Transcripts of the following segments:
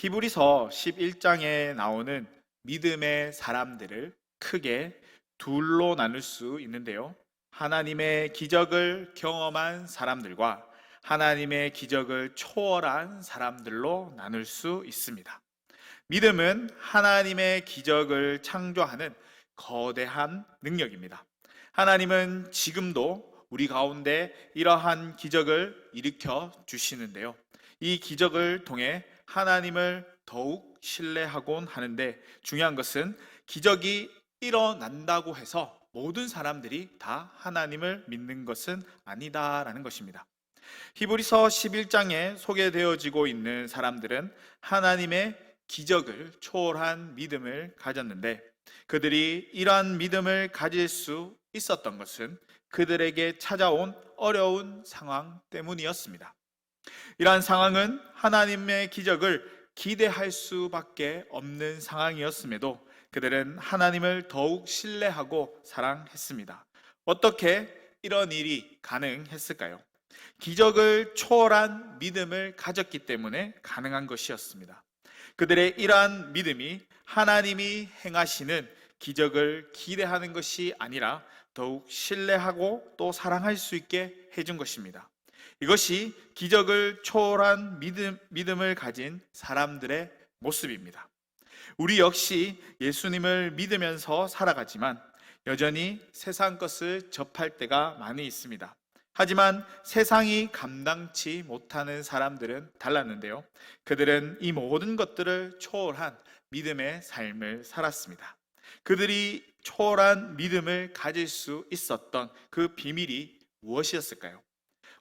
히브리서 11장에 나오는 믿음의 사람들을 크게 둘로 나눌 수 있는데요. 하나님의 기적을 경험한 사람들과 하나님의 기적을 초월한 사람들로 나눌 수 있습니다. 믿음은 하나님의 기적을 창조하는 거대한 능력입니다. 하나님은 지금도 우리 가운데 이러한 기적을 일으켜 주시는데요. 이 기적을 통해 하나님을 더욱 신뢰하곤 하는데, 중요한 것은 기적이 일어난다고 해서 모든 사람들이 다 하나님을 믿는 것은 아니다라는 것입니다. 히브리서 11장에 소개되어지고 있는 사람들은 하나님의 기적을 초월한 믿음을 가졌는데, 그들이 이러한 믿음을 가질 수 있었던 것은 그들에게 찾아온 어려운 상황 때문이었습니다. 이러한 상황은 하나님의 기적을 기대할 수밖에 없는 상황이었음에도 그들은 하나님을 더욱 신뢰하고 사랑했습니다. 어떻게 이런 일이 가능했을까요? 기적을 초월한 믿음을 가졌기 때문에 가능한 것이었습니다. 그들의 이러한 믿음이 하나님이 행하시는 기적을 기대하는 것이 아니라 더욱 신뢰하고 또 사랑할 수 있게 해준 것입니다. 이것이 기적을 초월한 믿음을 가진 사람들의 모습입니다. 우리 역시 예수님을 믿으면서 살아가지만 여전히 세상 것을 접할 때가 많이 있습니다. 하지만 세상이 감당치 못하는 사람들은 달랐는데요. 그들은 이 모든 것들을 초월한 믿음의 삶을 살았습니다. 그들이 초월한 믿음을 가질 수 있었던 그 비밀이 무엇이었을까요?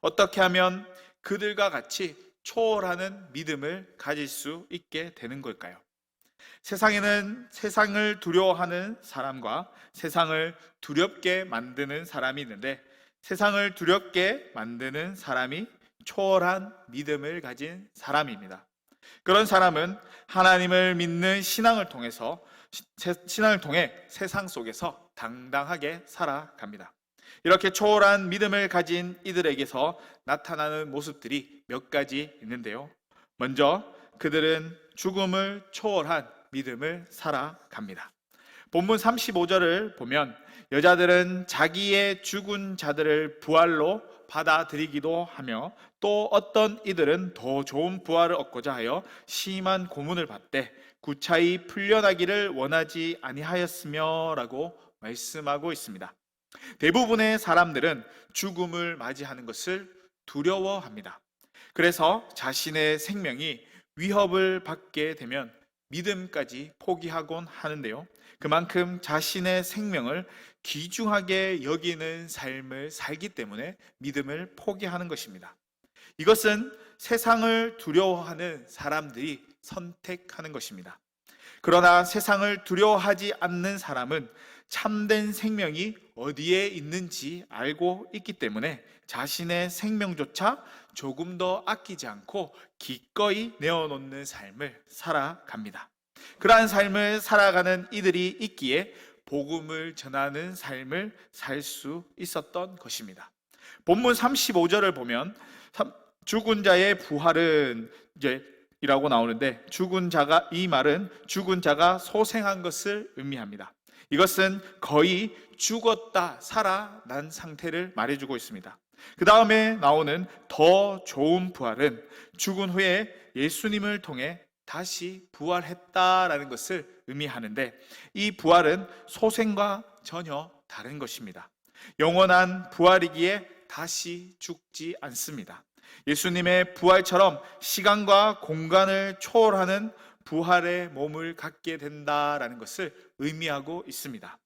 어떻게 하면 그들과 같이 초월하는 믿음을 가질 수 있게 되는 걸까요? 세상에는 세상을 두려워하는 사람과 세상을 두렵게 만드는 사람이 있는데, 세상을 두렵게 만드는 사람이 초월한 믿음을 가진 사람입니다. 그런 사람은 하나님을 믿는 신앙을 통해 세상 속에서 당당하게 살아갑니다. 이렇게 초월한 믿음을 가진 이들에게서 나타나는 모습들이 몇 가지 있는데요. 먼저 그들은 죽음을 초월한 믿음을 살아갑니다. 본문 35절을 보면 여자들은 자기의 죽은 자들을 부활로 받아들이기도 하며, 또 어떤 이들은 더 좋은 부활을 얻고자 하여 심한 고문을 받되 구차히 풀려나기를 원하지 아니하였으며 라고 말씀하고 있습니다. 대부분의 사람들은 죽음을 맞이하는 것을 두려워합니다. 그래서 자신의 생명이 위협을 받게 되면 믿음까지 포기하곤 하는데요. 그만큼 자신의 생명을 귀중하게 여기는 삶을 살기 때문에 믿음을 포기하는 것입니다. 이것은 세상을 두려워하는 사람들이 선택하는 것입니다. 그러나 세상을 두려워하지 않는 사람은 참된 생명이 어디에 있는지 알고 있기 때문에 자신의 생명조차 조금 더 아끼지 않고 기꺼이 내어놓는 삶을 살아갑니다. 그러한 삶을 살아가는 이들이 있기에 복음을 전하는 삶을 살 수 있었던 것입니다. 본문 35절을 보면 죽은 자의 부활은 이라고 나오는데, 이 말은 죽은 자가 소생한 것을 의미합니다. 이것은 거의 죽었다 살아난 상태를 말해주고 있습니다. 그 다음에 나오는 더 좋은 부활은 죽은 후에 예수님을 통해 다시 부활했다라는 것을 의미하는데, 이 부활은 소생과 전혀 다른 것입니다. 영원한 부활이기에 다시 죽지 않습니다. 예수님의 부활처럼 시간과 공간을 초월하는 부활의 몸을 갖게 된다라는 것을 의미하고 있습니다.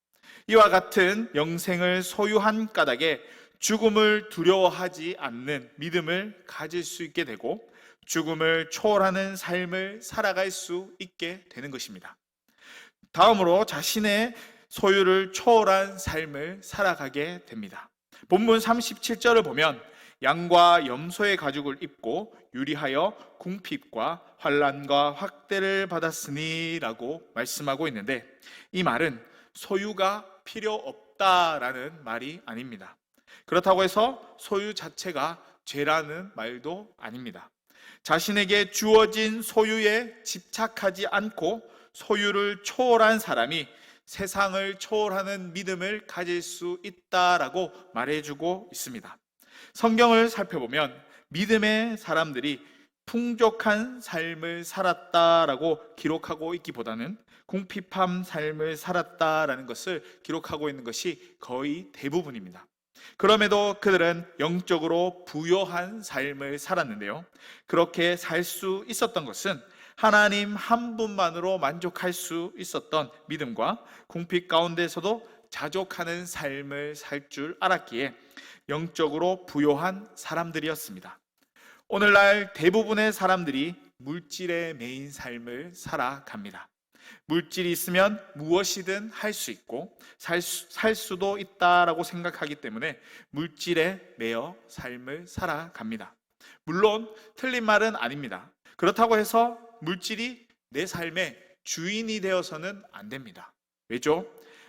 이와 같은 영생을 소유한 까닭에 죽음을 두려워하지 않는 믿음을 가질 수 있게 되고 죽음을 초월하는 삶을 살아갈 수 있게 되는 것입니다. 다음으로 자신의 소유를 초월한 삶을 살아가게 됩니다. 본문 37절을 보면 양과 염소의 가죽을 입고 유리하여 궁핍과 환난과 학대를 받았으니 라고 말씀하고 있는데, 이 말은 소유가 필요 없다라는 말이 아닙니다. 그렇다고 해서 소유 자체가 죄라는 말도 아닙니다. 자신에게 주어진 소유에 집착하지 않고 소유를 초월한 사람이 세상을 초월하는 믿음을 가질 수 있다라고 말해주고 있습니다. 성경을 살펴보면 믿음의 사람들이 풍족한 삶을 살았다라고 기록하고 있기보다는 궁핍한 삶을 살았다라는 것을 기록하고 있는 것이 거의 대부분입니다. 그럼에도 그들은 영적으로 부요한 삶을 살았는데요. 그렇게 살 수 있었던 것은 하나님 한 분만으로 만족할 수 있었던 믿음과 궁핍 가운데서도 자족하는 삶을 살 줄 알았기에 영적으로 부요한 사람들이었습니다. 오늘날 대부분의 사람들이 물질에 매인 삶을 살아갑니다. 물질이 있으면 무엇이든 할 수 있고 살 수도 있다라고 생각하기 때문에 물질에 매여 삶을 살아갑니다. 물론 틀린 말은 아닙니다. 그렇다고 해서 물질이 내 삶의 주인이 되어서는 안 됩니다. 왜죠?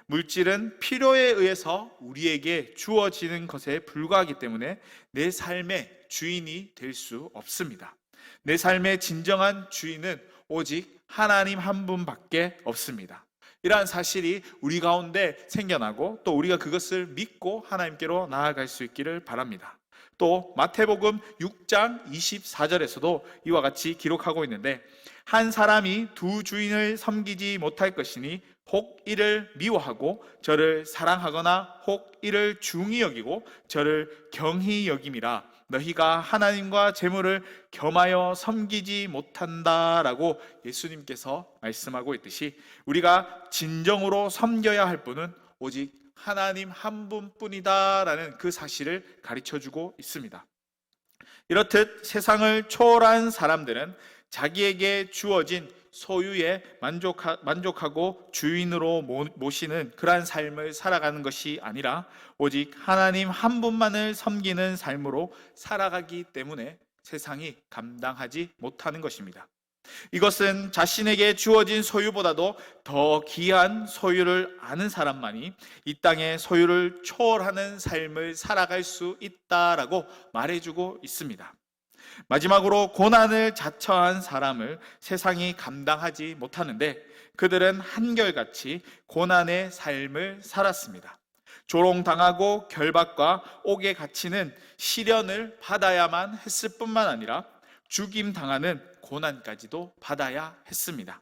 물질은 필요에 의해서 우리에게 주어지는 것에 불과하기 때문에 내 삶의 주인이 될 수 없습니다. 내 삶의 진정한 주인은 오직 하나님 한 분밖에 없습니다. 이러한 사실이 우리 가운데 생겨나고 또 우리가 그것을 믿고 하나님께로 나아갈 수 있기를 바랍니다. 또 마태복음 6장 24절에서도 이와 같이 기록하고 있는데, 한 사람이 두 주인을 섬기지 못할 것이니 혹 이를 미워하고 저를 사랑하거나 혹 이를 중히 여기고 저를 경히 여김이라. 너희가 하나님과 재물을 겸하여 섬기지 못한다라고 예수님께서 말씀하고 있듯이 우리가 진정으로 섬겨야 할 분은 오직 하나님 한 분뿐이다라는 그 사실을 가르쳐주고 있습니다. 이렇듯 세상을 초월한 사람들은 자기에게 주어진 소유에 만족하고 주인으로 모시는 그러한 삶을 살아가는 것이 아니라 오직 하나님 한 분만을 섬기는 삶으로 살아가기 때문에 세상이 감당하지 못하는 것입니다. 이것은 자신에게 주어진 소유보다도 더 귀한 소유를 아는 사람만이 이 땅의 소유를 초월하는 삶을 살아갈 수 있다라고 말해주고 있습니다. 마지막으로 고난을 자처한 사람을 세상이 감당하지 못하는데 그들은 한결같이 고난의 삶을 살았습니다. 조롱당하고 결박과 옥에 갇히는 시련을 받아야만 했을 뿐만 아니라 죽임당하는 고난까지도 받아야 했습니다.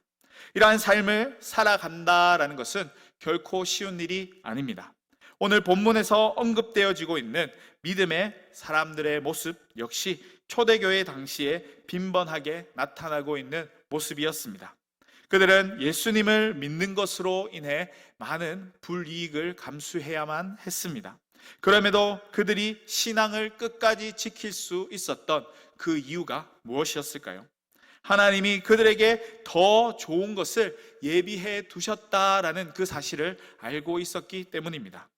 이러한 삶을 살아간다라는 것은 결코 쉬운 일이 아닙니다. 오늘 본문에서 언급되어지고 있는 믿음의 사람들의 모습 역시 초대교회 당시에 빈번하게 나타나고 있는 모습이었습니다. 그들은 예수님을 믿는 것으로 인해 많은 불이익을 감수해야만 했습니다. 그럼에도 그들이 신앙을 끝까지 지킬 수 있었던 그 이유가 무엇이었을까요? 하나님이 그들에게 더 좋은 것을 예비해 두셨다라는 그 사실을 알고 있었기 때문입니다.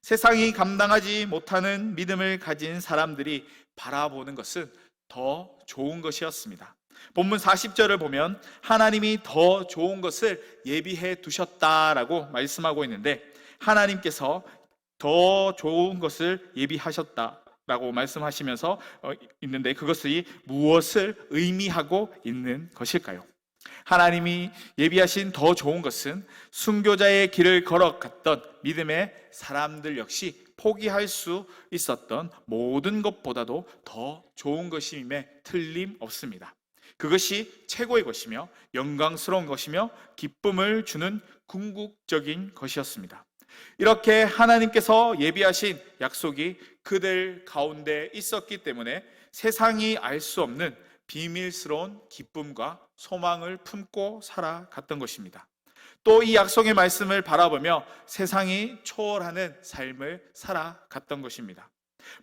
세상이 감당하지 못하는 믿음을 가진 사람들이 바라보는 것은 더 좋은 것이었습니다. 본문 40절을 보면 하나님이 더 좋은 것을 예비해 두셨다라고 말씀하고 있는데, 하나님께서 더 좋은 것을 예비하셨다라고 말씀하시면서 있는데 그것이 무엇을 의미하고 있는 것일까요? 하나님이 예비하신 더 좋은 것은 순교자의 길을 걸어갔던 믿음의 사람들 역시 포기할 수 있었던 모든 것보다도 더 좋은 것임에 틀림없습니다. 그것이 최고의 것이며 영광스러운 것이며 기쁨을 주는 궁극적인 것이었습니다. 이렇게 하나님께서 예비하신 약속이 그들 가운데 있었기 때문에 세상이 알 수 없는 비밀스러운 기쁨과 소망을 품고 살아갔던 것입니다. 또 이 약속의 말씀을 바라보며 세상이 초월하는 삶을 살아갔던 것입니다.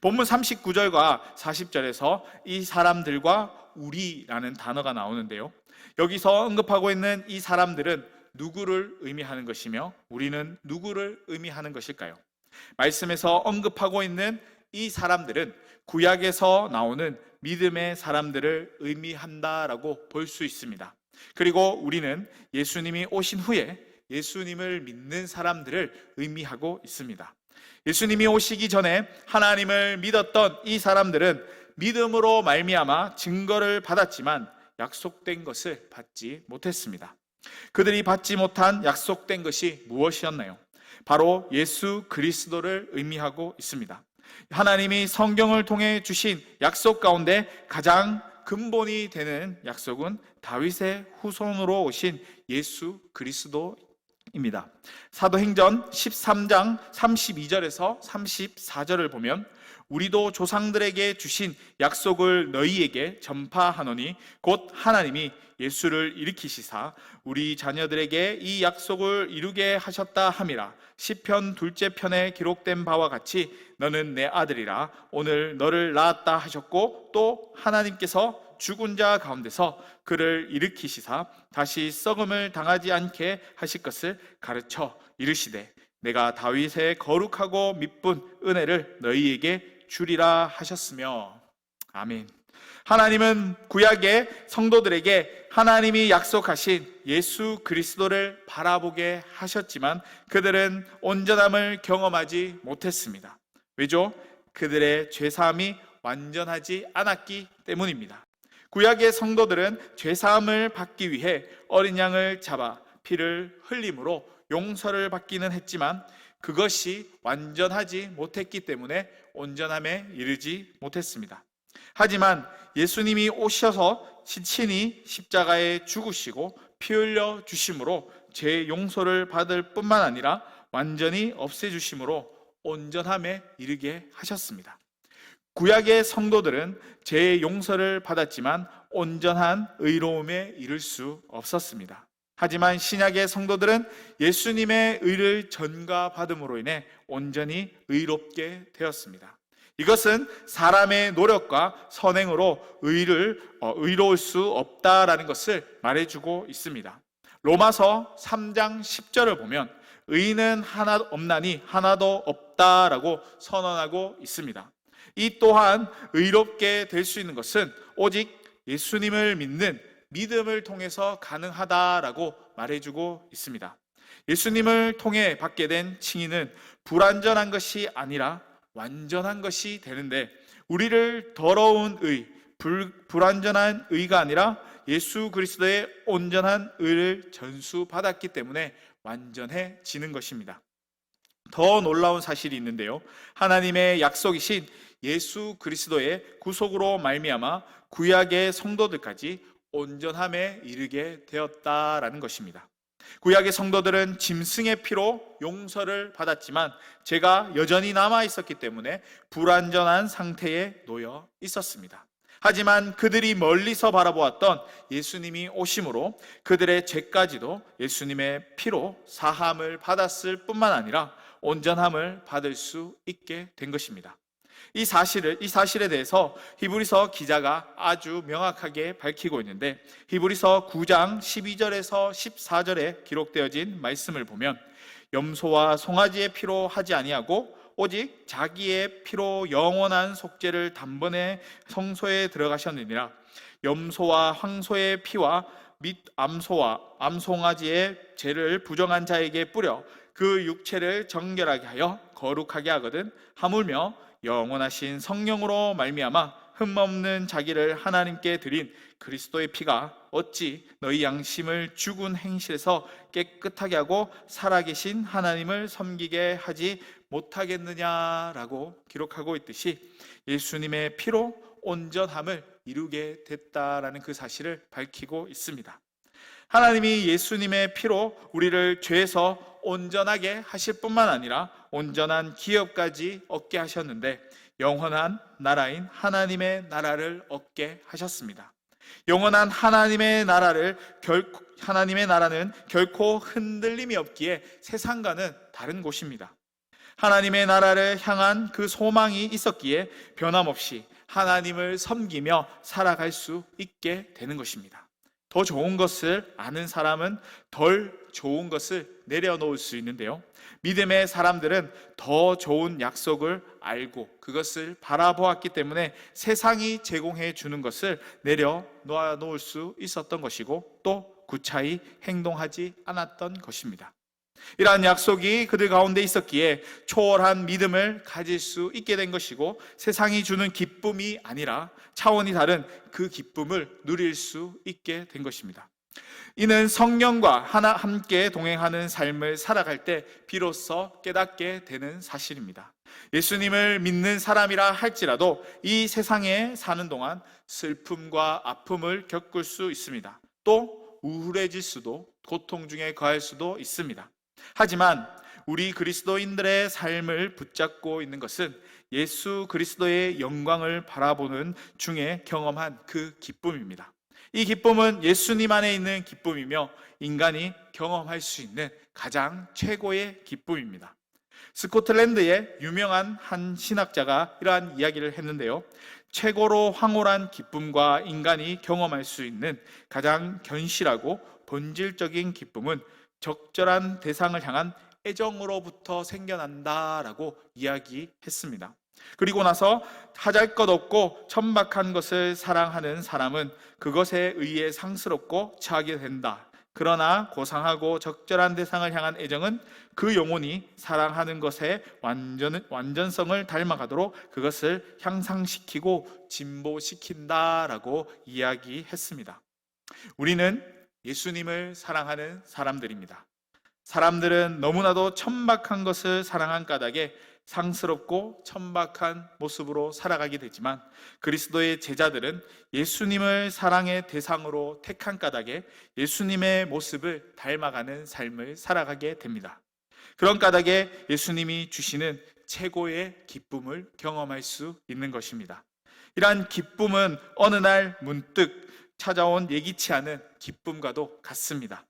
본문 39절과 40절에서 이 사람들과 우리라는 단어가 나오는데요, 여기서 언급하고 있는 이 사람들은 누구를 의미하는 것이며 우리는 누구를 의미하는 것일까요? 말씀에서 언급하고 있는 이 사람들은 구약에서 나오는 믿음의 사람들을 의미한다라고 볼 수 있습니다. 그리고 우리는 예수님이 오신 후에 예수님을 믿는 사람들을 의미하고 있습니다. 예수님이 오시기 전에 하나님을 믿었던 이 사람들은 믿음으로 말미암아 증거를 받았지만 약속된 것을 받지 못했습니다. 그들이 받지 못한 약속된 것이 무엇이었나요? 바로 예수 그리스도를 의미하고 있습니다. 하나님이 성경을 통해 주신 약속 가운데 가장 근본이 되는 약속은 다윗의 후손으로 오신 예수 그리스도입니다. 사도행전 13장 32절에서 34절을 보면 우리도 조상들에게 주신 약속을 너희에게 전파하노니 곧 하나님이 예수를 일으키시사 우리 자녀들에게 이 약속을 이루게 하셨다 함이라. 시편 2째 편에 기록된 바와 같이 너는 내 아들이라 오늘 너를 낳았다 하셨고, 또 하나님께서 죽은 자 가운데서 그를 일으키시사 다시 썩음을 당하지 않게 하실 것을 가르쳐 이르시되 내가 다윗의 거룩하고 미쁜 은혜를 너희에게 주리라 하셨으며. 아멘. 하나님은 구약의 성도들에게 하나님이 약속하신 예수 그리스도를 바라보게 하셨지만 그들은 온전함을 경험하지 못했습니다. 왜죠? 그들의 죄사함이 완전하지 않았기 때문입니다. 구약의 성도들은 죄사함을 받기 위해 어린 양을 잡아 피를 흘림으로 용서를 받기는 했지만 그것이 완전하지 못했기 때문에 온전함에 이르지 못했습니다. 하지만 예수님이 오셔서 친히 십자가에 죽으시고 피 흘려 주심으로 죄 용서를 받을 뿐만 아니라 완전히 없애주심으로 온전함에 이르게 하셨습니다. 구약의 성도들은 죄의 용서를 받았지만 온전한 의로움에 이를 수 없었습니다. 하지만 신약의 성도들은 예수님의 의를 전가받음으로 인해 온전히 의롭게 되었습니다. 이것은 사람의 노력과 선행으로 의로울 수 없다라는 것을 말해주고 있습니다. 로마서 3장 10절을 보면 의인은 하나 없나니 하나도 없다라고 선언하고 있습니다. 이 또한 의롭게 될 수 있는 것은 오직 예수님을 믿는 믿음을 통해서 가능하다라고 말해주고 있습니다. 예수님을 통해 받게 된 칭의는 불완전한 것이 아니라 완전한 것이 되는데, 우리를 더러운 의, 불완전한 의가 아니라 예수 그리스도의 온전한 의를 전수받았기 때문에 완전해지는 것입니다. 더 놀라운 사실이 있는데요, 하나님의 약속이신 예수 그리스도의 구속으로 말미암아 구약의 성도들까지 온전함에 이르게 되었다라는 것입니다. 구약의 성도들은 짐승의 피로 용서를 받았지만 죄가 여전히 남아 있었기 때문에 불완전한 상태에 놓여 있었습니다. 하지만 그들이 멀리서 바라보았던 예수님이 오심으로 그들의 죄까지도 예수님의 피로 사함을 받았을 뿐만 아니라 온전함을 받을 수 있게 된 것입니다. 이 사실에 대해서 히브리서 기자가 아주 명확하게 밝히고 있는데, 히브리서 9장 12절에서 14절에 기록되어진 말씀을 보면 염소와 송아지의 피로 하지 아니하고 오직 자기의 피로 영원한 속죄를 단번에 성소에 들어가셨느니라. 염소와 황소의 피와 및 암소와 암송아지의 죄를 부정한 자에게 뿌려 그 육체를 정결하게 하여 거룩하게 하거든 하물며 영원하신 성령으로 말미암아 흠없는 자기를 하나님께 드린 그리스도의 피가 어찌 너희 양심을 죽은 행실에서 깨끗하게 하고 살아계신 하나님을 섬기게 하지 못하겠느냐라고 기록하고 있듯이 예수님의 피로 온전함을 이루게 됐다라는 그 사실을 밝히고 있습니다. 하나님이 예수님의 피로 우리를 죄에서 온전하게 하실 뿐만 아니라 온전한 기업까지 얻게 하셨는데 영원한 나라인 하나님의 나라를 얻게 하셨습니다. 영원한 하나님의 나라는 결코 흔들림이 없기에 세상과는 다른 곳입니다. 하나님의 나라를 향한 그 소망이 있었기에 변함없이 하나님을 섬기며 살아갈 수 있게 되는 것입니다. 더 좋은 것을 아는 사람은 덜 좋은 것을 내려놓을 수 있는데요, 믿음의 사람들은 더 좋은 약속을 알고 그것을 바라보았기 때문에 세상이 제공해 주는 것을 내려놓을 수 있었던 것이고 또 구차히 행동하지 않았던 것입니다. 이러한 약속이 그들 가운데 있었기에 초월한 믿음을 가질 수 있게 된 것이고, 세상이 주는 기쁨이 아니라 차원이 다른 그 기쁨을 누릴 수 있게 된 것입니다. 이는 성령과 함께 동행하는 삶을 살아갈 때 비로소 깨닫게 되는 사실입니다. 예수님을 믿는 사람이라 할지라도 이 세상에 사는 동안 슬픔과 아픔을 겪을 수 있습니다. 또 우울해질 수도, 고통 중에 거할 수도 있습니다. 하지만 우리 그리스도인들의 삶을 붙잡고 있는 것은 예수 그리스도의 영광을 바라보는 중에 경험한 그 기쁨입니다. 이 기쁨은 예수님 안에 있는 기쁨이며 인간이 경험할 수 있는 가장 최고의 기쁨입니다. 스코틀랜드의 유명한 한 신학자가 이러한 이야기를 했는데요. 최고로 황홀한 기쁨과 인간이 경험할 수 있는 가장 견실하고 본질적인 기쁨은 적절한 대상을 향한 애정으로부터 생겨난다라고 이야기했습니다. 그리고 나서 하잘것없고 천박한 것을 사랑하는 사람은 그것에 의해 상스럽고 처하게 된다. 그러나 고상하고 적절한 대상을 향한 애정은 그 영혼이 사랑하는 것의 완전성을 닮아가도록 그것을 향상시키고 진보시킨다라고 이야기했습니다. 우리는 예수님을 사랑하는 사람들입니다. 사람들은 너무나도 천박한 것을 사랑한 까닭에 상스럽고 천박한 모습으로 살아가게 되지만, 그리스도의 제자들은 예수님을 사랑의 대상으로 택한 까닭에 예수님의 모습을 닮아가는 삶을 살아가게 됩니다. 그런 까닭에 예수님이 주시는 최고의 기쁨을 경험할 수 있는 것입니다. 이러한 기쁨은 어느 날 문득 찾아온 예기치 않은 기쁨과도 같습니다.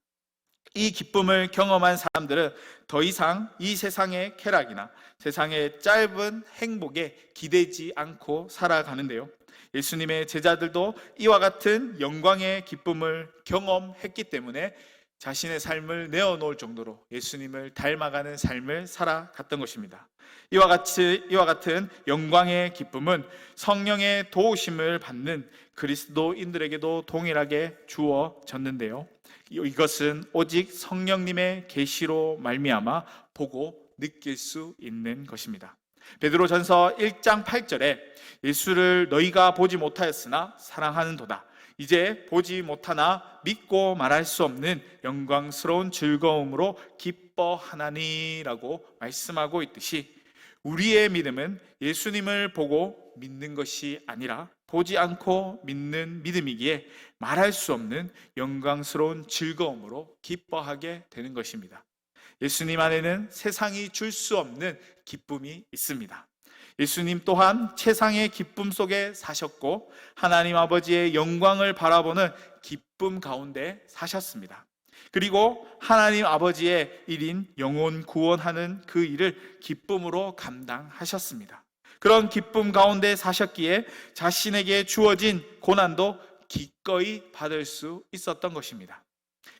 이 기쁨을 경험한 사람들은 더 이상 이 세상의 쾌락이나 세상의 짧은 행복에 기대지 않고 살아가는데요. 예수님의 제자들도 이와 같은 영광의 기쁨을 경험했기 때문에 자신의 삶을 내어놓을 정도로 예수님을 닮아가는 삶을 살아갔던 것입니다. 이와 같은 영광의 기쁨은 성령의 도우심을 받는 그리스도인들에게도 동일하게 주어졌는데요. 이것은 오직 성령님의 계시로 말미암아 보고 느낄 수 있는 것입니다. 베드로전서 1장 8절에 예수를 너희가 보지 못하였으나 사랑하는도다. 이제 보지 못하나 믿고 말할 수 없는 영광스러운 즐거움으로 기뻐하나니라고 말씀하고 있듯이, 우리의 믿음은 예수님을 보고 믿는 것이 아니라 보지 않고 믿는 믿음이기에 말할 수 없는 영광스러운 즐거움으로 기뻐하게 되는 것입니다. 예수님 안에는 세상이 줄 수 없는 기쁨이 있습니다. 예수님 또한 최상의 기쁨 속에 사셨고 하나님 아버지의 영광을 바라보는 기쁨 가운데 사셨습니다. 그리고 하나님 아버지의 일인 영혼 구원하는 그 일을 기쁨으로 감당하셨습니다. 그런 기쁨 가운데 사셨기에 자신에게 주어진 고난도 기꺼이 받을 수 있었던 것입니다.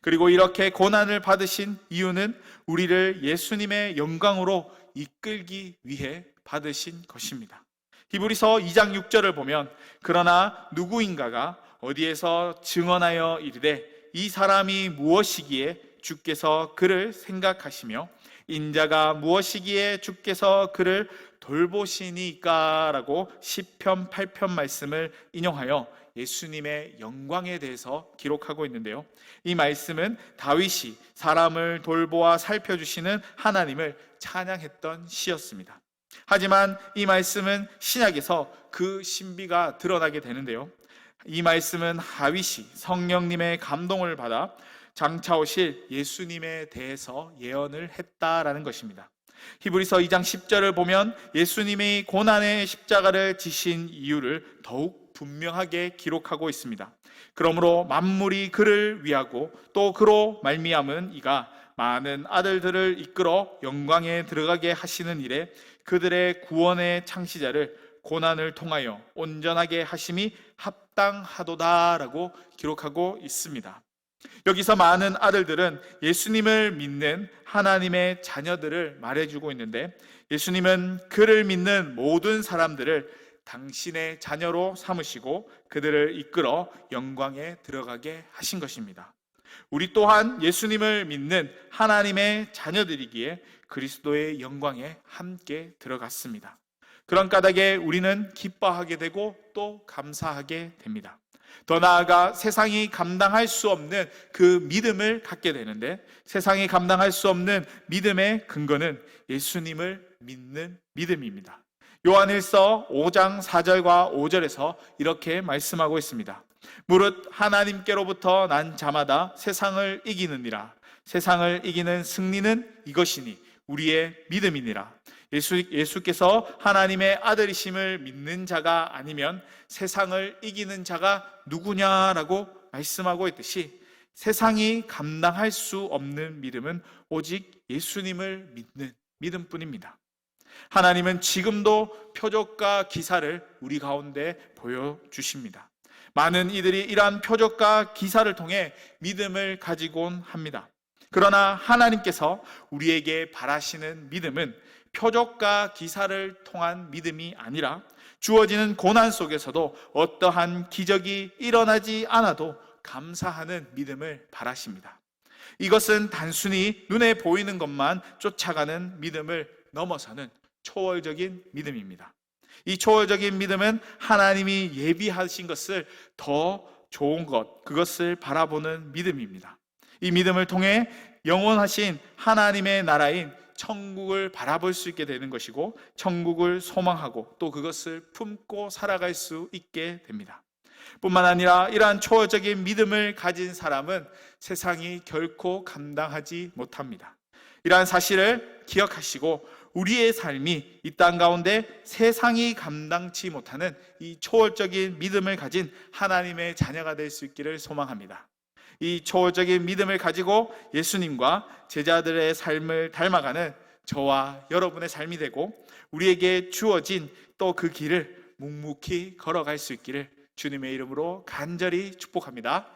그리고 이렇게 고난을 받으신 이유는 우리를 예수님의 영광으로 이끌기 위해 받으신 것입니다. 히브리서 2장 6절을 보면, 그러나 누구인가가 어디에서 증언하여 이르되 이 사람이 무엇이기에 주께서 그를 생각하시며 인자가 무엇이기에 주께서 그를 돌보시니까 라고 시편 8편 말씀을 인용하여 예수님의 영광에 대해서 기록하고 있는데요. 이 말씀은 다윗이 사람을 돌보아 살펴주시는 하나님을 찬양했던 시였습니다. 하지만 이 말씀은 신약에서 그 신비가 드러나게 되는데요. 이 말씀은 다윗이 성령님의 감동을 받아 장차 오실 예수님에 대해서 예언을 했다라는 것입니다. 히브리서 2장 10절을 보면 예수님이 고난의 십자가를 지신 이유를 더욱 분명하게 기록하고 있습니다. 그러므로 만물이 그를 위하고 또 그로 말미암은 이가 많은 아들들을 이끌어 영광에 들어가게 하시는 일에 그들의 구원의 창시자를 고난을 통하여 온전하게 하심이 합당하도다라고 기록하고 있습니다. 여기서 많은 아들들은 예수님을 믿는 하나님의 자녀들을 말해주고 있는데, 예수님은 그를 믿는 모든 사람들을 당신의 자녀로 삼으시고 그들을 이끌어 영광에 들어가게 하신 것입니다. 우리 또한 예수님을 믿는 하나님의 자녀들이기에 그리스도의 영광에 함께 들어갔습니다. 그런 까닭에 우리는 기뻐하게 되고 또 감사하게 됩니다. 더 나아가 세상이 감당할 수 없는 그 믿음을 갖게 되는데, 세상이 감당할 수 없는 믿음의 근거는 예수님을 믿는 믿음입니다. 요한일서 5장 4절과 5절에서 이렇게 말씀하고 있습니다. 무릇 하나님께로부터 난 자마다 세상을 이기느니라. 세상을 이기는 승리는 이것이니 우리의 믿음이니라. 예수께서 하나님의 아들이심을 믿는 자가 아니면 세상을 이기는 자가 누구냐라고 말씀하고 있듯이, 세상이 감당할 수 없는 믿음은 오직 예수님을 믿는 믿음뿐입니다. 하나님은 지금도 표적과 기사를 우리 가운데 보여주십니다. 많은 이들이 이러한 표적과 기사를 통해 믿음을 가지곤 합니다. 그러나 하나님께서 우리에게 바라시는 믿음은 표적과 기사를 통한 믿음이 아니라 주어지는 고난 속에서도 어떠한 기적이 일어나지 않아도 감사하는 믿음을 바라십니다. 이것은 단순히 눈에 보이는 것만 쫓아가는 믿음을 넘어서는 초월적인 믿음입니다. 이 초월적인 믿음은 하나님이 예비하신 것을 더 좋은 것, 그것을 바라보는 믿음입니다. 이 믿음을 통해 영원하신 하나님의 나라인 천국을 바라볼 수 있게 되는 것이고, 천국을 소망하고 또 그것을 품고 살아갈 수 있게 됩니다. 뿐만 아니라 이러한 초월적인 믿음을 가진 사람은 세상이 결코 감당하지 못합니다. 이러한 사실을 기억하시고 우리의 삶이 이 땅 가운데 세상이 감당치 못하는 이 초월적인 믿음을 가진 하나님의 자녀가 될 수 있기를 소망합니다. 이 초월적인 믿음을 가지고 예수님과 제자들의 삶을 닮아가는 저와 여러분의 삶이 되고, 우리에게 주어진 또 그 길을 묵묵히 걸어갈 수 있기를 주님의 이름으로 간절히 축복합니다.